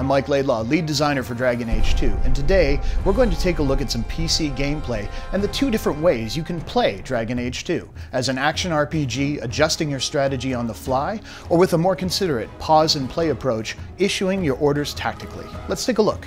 I'm Mike Laidlaw, lead designer for Dragon Age 2, and today we're going to take a look at some PC gameplay and the two different ways you can play Dragon Age 2, as an action RPG, adjusting your strategy on the fly, or with a more considerate pause and play approach, issuing your orders tactically. Let's take a look.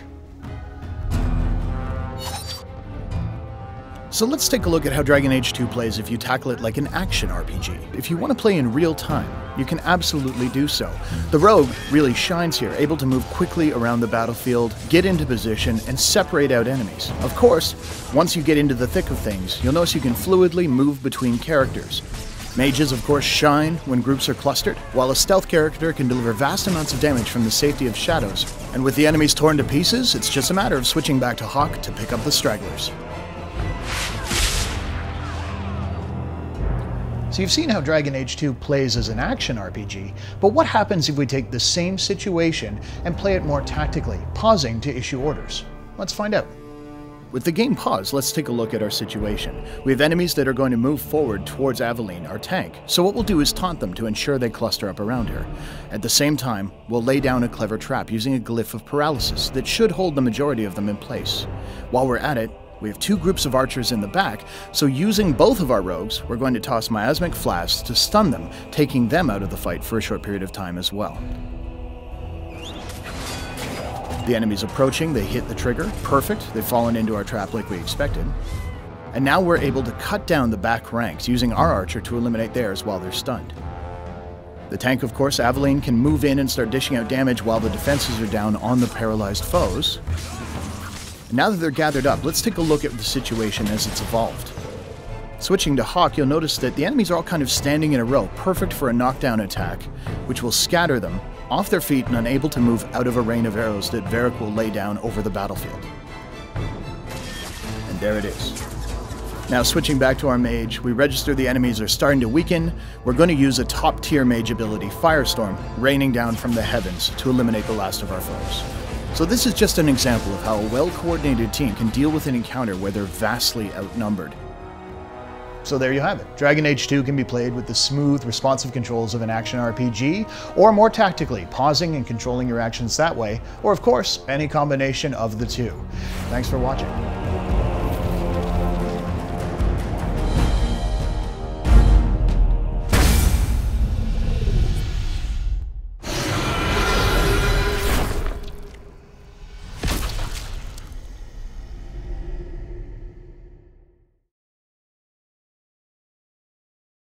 So let's take a look at how Dragon Age 2 plays if you tackle it like an action RPG. If you want to play in real time, you can absolutely do so. The Rogue really shines here, able to move quickly around the battlefield, get into position, and separate out enemies. Of course, once you get into the thick of things, you'll notice you can fluidly move between characters. Mages, of course, shine when groups are clustered, while a stealth character can deliver vast amounts of damage from the safety of shadows. And with the enemies torn to pieces, it's just a matter of switching back to Hawke to pick up the stragglers. So you've seen how Dragon Age 2 plays as an action RPG, but what happens if we take the same situation and play it more tactically, pausing to issue orders? Let's find out. With the game paused, let's take a look at our situation. We have enemies that are going to move forward towards Aveline, our tank, so what we'll do is taunt them to ensure they cluster up around her. At the same time, we'll lay down a clever trap using a glyph of paralysis that should hold the majority of them in place. While we're at it, we have two groups of archers in the back, so using both of our rogues, we're going to toss miasmic flasks to stun them, taking them out of the fight for a short period of time as well. The enemy's approaching, they hit the trigger, perfect, they've fallen into our trap like we expected. And now we're able to cut down the back ranks, using our archer to eliminate theirs while they're stunned. The tank, of course, Aveline, can move in and start dishing out damage while the defenses are down on the paralyzed foes. Now that they're gathered up, let's take a look at the situation as it's evolved. Switching to Hawke, you'll notice that the enemies are all kind of standing in a row, perfect for a knockdown attack, which will scatter them off their feet and unable to move out of a rain of arrows that Varric will lay down over the battlefield. And there it is. Now switching back to our mage, we register the enemies are starting to weaken. We're going to use a top-tier mage ability, Firestorm, raining down from the heavens to eliminate the last of our foes. So this is just an example of how a well-coordinated team can deal with an encounter where they're vastly outnumbered. So there you have it. Dragon Age 2 can be played with the smooth, responsive controls of an action RPG, or more tactically, pausing and controlling your actions that way, or of course, any combination of the two. Thanks for watching.